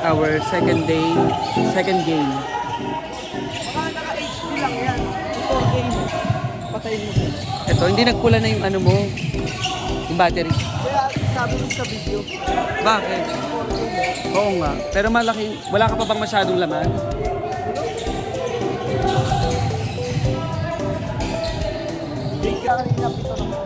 our second game. Baka naka-HD lang yan. Ito, game. Patayin mo din. Ito, hindi nagpula na yung ano mo. Yung battery. Kaya sabi mo sa video. Bakit? Oo nga. Pero malaki. Wala ka pa bang masyadong laman? Game ka kanina, pito naman.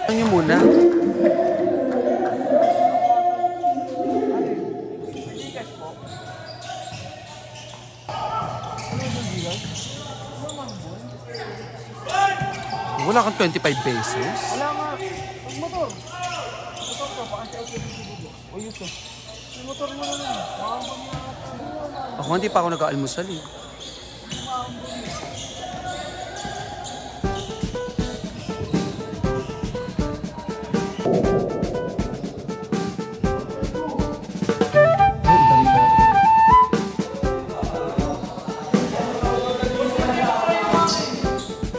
Ano nyo muna? Wala kang 25 pesos? Wala nga. Ang motor. Motor ko, baka siya ito dito. O yun to. Yung motor mo na lang. Ako hindi pa ako nag-aalmusal eh.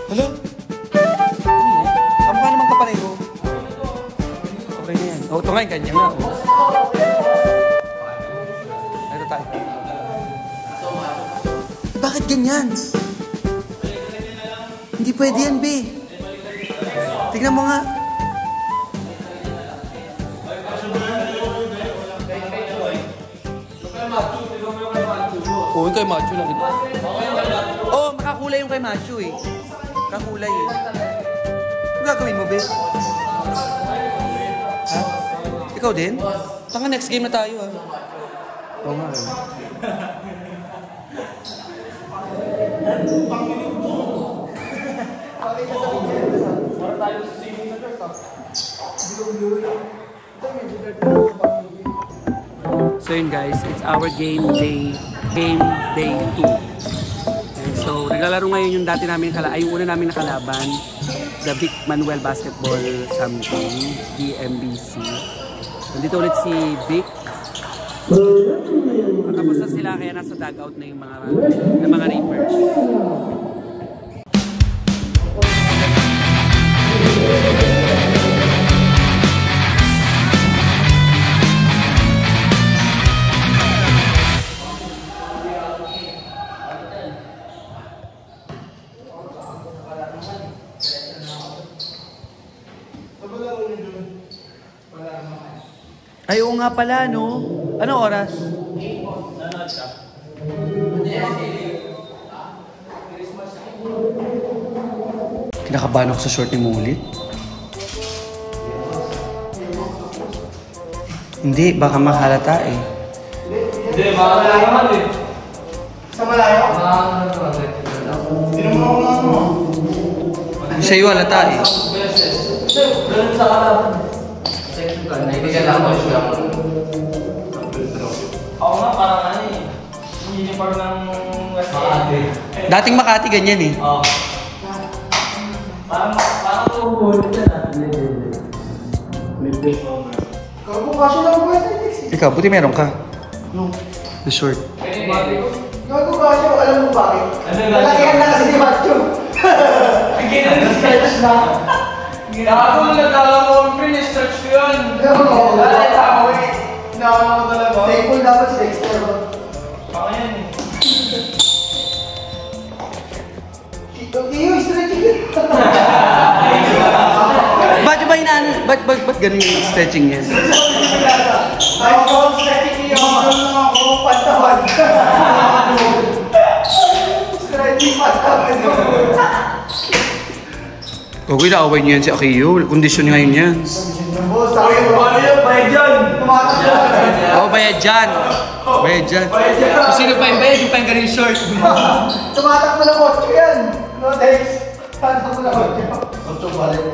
Hello? Kamukha naman kapareho. Okay na yan. O, ito nga yung kanya nga. Ito tayo. Bakit ganyan? Hindi pwede yan, be. Tignan mo nga. Oo, yung kay Macho lang. Oo, makakulay yung kay Macho eh. Kakulay eh. Ano gagawin mo, be? Ha? Ikaw din? Tanga, next game na tayo ha. Oo nga eh. So yun guys, it's our game day 2. And so naglalaro ngayon yung dati namin yung una namin nakalaban, the Vic Manuel Basketball something, DMBC. Nandito ulit si Vic. Matapos na sila kaya nasa dugout na yung mga Reapers. Ay, oo nga pala, no? Anong oras? Kinakabahan ako sa short ni Mulit. Hindi, baka mahalata eh. Hindi, malayo naman eh. Sa malayo? Sino mo ako mo? Sa'yo halata eh. Ganun sa kalaban. Naibigan lang ako siya. Ako nga, parang ano eh. Yung uniform ng West Makati. Dating Makati ganyan eh. Oo. Parang uulit yan ah. Kung kasya lang po yan. Ikaw, buti meron ka. No. The short. Gago kasya, alam mo bakit? Nalakihan na kasi ni Macho. Ang ginag-stretch na. Gago, nagkala mo ang pin-stretch ko yun. Oo, wala ako eh. Nakakama ko talaga. Thankful dapat si Dexter. Baka yan eh. Iyo, stretching yun. Ba't ganun yung stretching niya? Ay, all stretching iyo. Ako, pantawan. Stretching pantawan. Huwag inaaway niyo yan si Akiyo. Kondisyon ngayon yan. Boss, ako yung paano yun? Bayad dyan. Tumatakbo. Oo, bayad dyan. Bayad dyan. Kung sino pa yung bayad, yung pa yung ganun short. Tumatakbo na kotse yan. No, thanks. Tumatakbo na kotse. Kotse balik.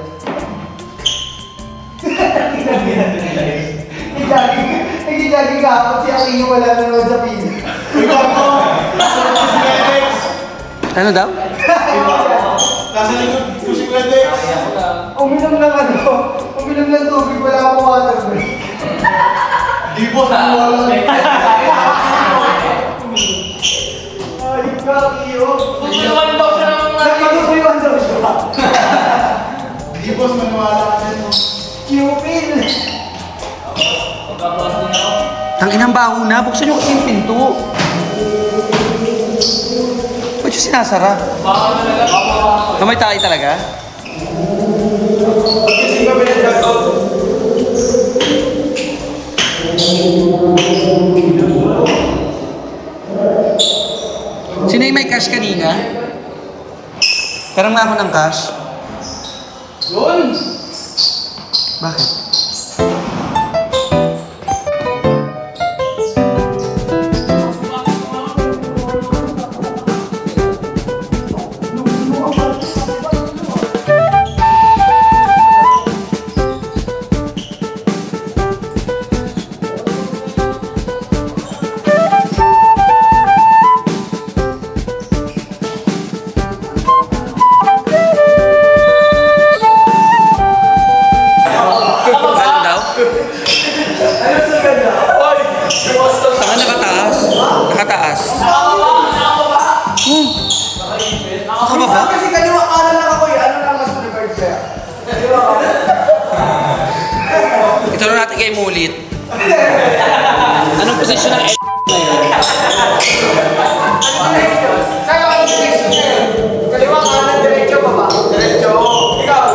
Nag-jogging ka ako. Si Akiyo wala na naman sa pili. Ano daw? Nasa likod ko si Glendex. Uminom ng uminom ng tubig, wala akong water break. Di po, wala. Bumalik ka, Iyo. Tutulungan daw siya ng mga... Nagpatutulungan daw siya. Hindi, boss, maniwala ka dyan. Cupid! Tanginang baho na, buksan nyo kasi yung pinto. Ba't yung sinasara? Kamay tayo talaga? Kasi ba pinagdagod? Sino yung may cash kanina? Karam nga ako ng cash. Yun! Bakit? Saka nakataas. Nakataas. Nakababa? Kasi kaliwa kanan lang ako eh. Ano lang mas preferred kaya? Ito na natin kay Mulit. Anong posisyon ng L na yun? Sa'yo ang direction niya eh. Kaliwa kanan, diretso pa ba? Diretso. Ikaw.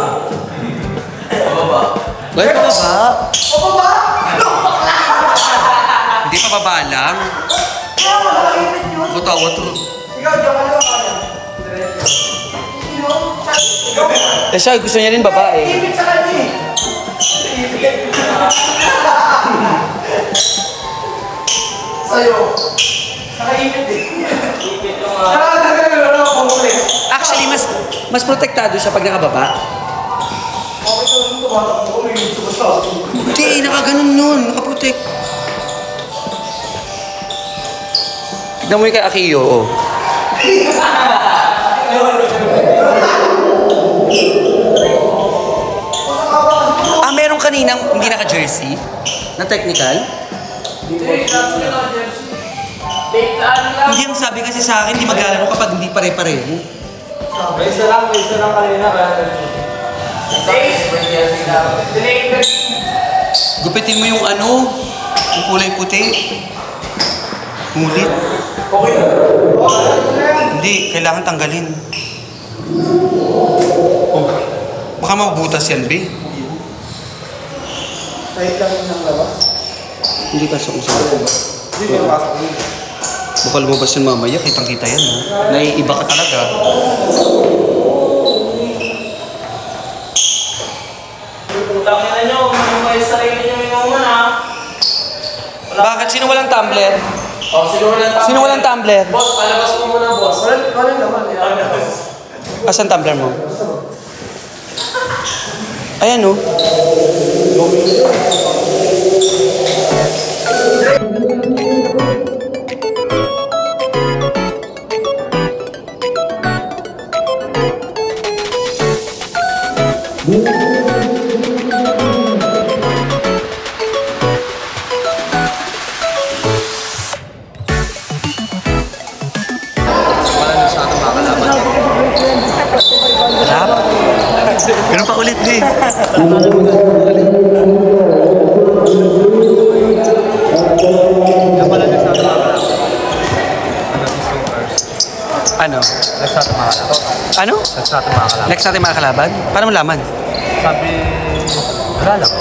Bakit pa ba? O ba? Hindi pa baba lang. Makakipit yun. Butawa to. Ikaw, diyan kaliwa kanan. Diretso. Ikaw. Eh siya, gusto niya rin babae. Ipit sa kanya eh. Sa'yo. Nakaipit eh. Ipit yung mga... Nakatagal na lang ako complex. Actually, mas protektado siya pag nakababa. Okay sa mga tumatak mo. May sumasawag. Hindi, nakaganon nun. Nakaprotect. Tignan mo yung kay Akiyo, oh. Ah, meron kaninang hindi naka-jersey? Na technical? Hindi ang sabi kasi sa akin, hindi maglalaro kapag hindi pare-pareho. May isa lang kanina kaya... Gupitin mo yung ano, yung kulay puti. Mulit. Okay. Hindi, kailangan tanggalin. Oh, baka mabutas yan, B. Kahit lang ng labas. Hindi pasok mo sa Hindi may pasok. baka lumabas yun mamaya, kitang-kita yan, ha? Naiiba ka talaga. Utangin na nyo, kung may sarili nyo yung ha. Bakit? Sino walang tumbler? O, sino walang tumbler? Sino walang tumbler? Boss, palabas mo muna, boss. Wala naman. Asan tumbler mo? Ayan, oh. Harap. Ganun pa ulit, eh. Ano? Next natin mga kalaban. Ano? Next natin mga kalaban. Next natin mga kalaban? Paano mo laman? Sabi, wala lang.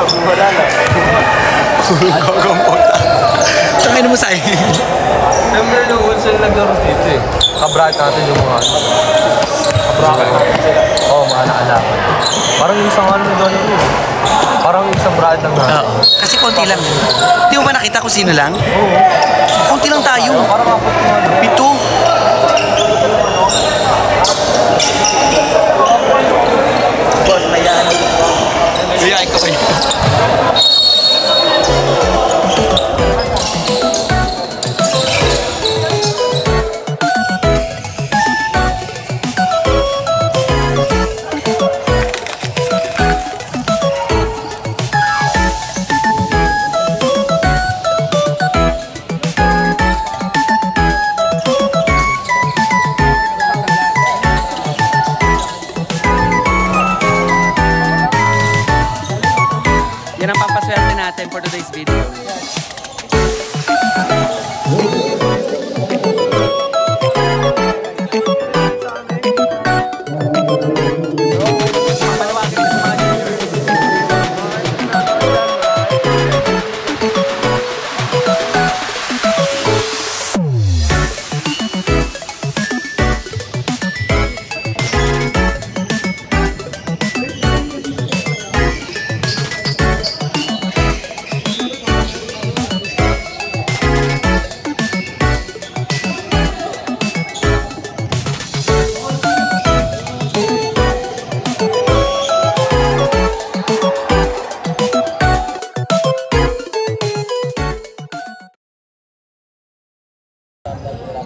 Wala lang. Gagambot. Tangin mo sa'yo. Remember nung once na naglaro dito eh. Kabrahat natin yung mga ano. Kabrahat natin sila. Oo, mga naalaman. Parang yung isang ano doon yun. Parang yung isang brad lang natin. Oo. Kasi konti lang. Di mo ba nakita kung sino lang? Oo. Konti lang tayo. Parang ako yung ano. 7. Boss, mayayain. Mayayain ka ba yun?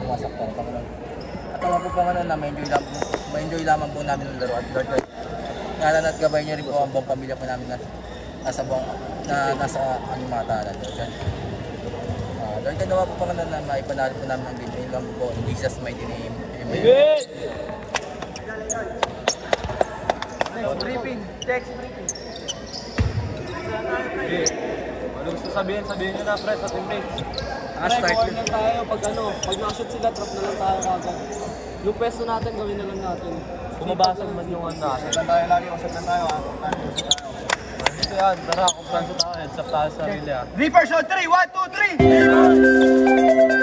masaktan. At naman po Panginoon na ma-enjoy lamang po namin ang laro. At Lord, ngalan at gabay niyo rin po ang buong pamilya po namin na nasa aming mga tahanan. Lord, kanawa po Panginoon na maipanalo po namin ang game lang po. In Jesus' mighty name. Amen. Briefing. Text briefing. Ano gusto sabihin nyo na, pre, sa teammates. Start na tayo. Pag nakashoot sila, trap na lang tayo kagad. Yung pwesto natin, gawin na lang natin. Kumabasag man yung ano natin. Satan tayo lagi, usap tayo ha. Ito yan, tara, kumpansa tayo, heads up tayo sa sarili ha. Reaper shot 3, 1, 2, 3!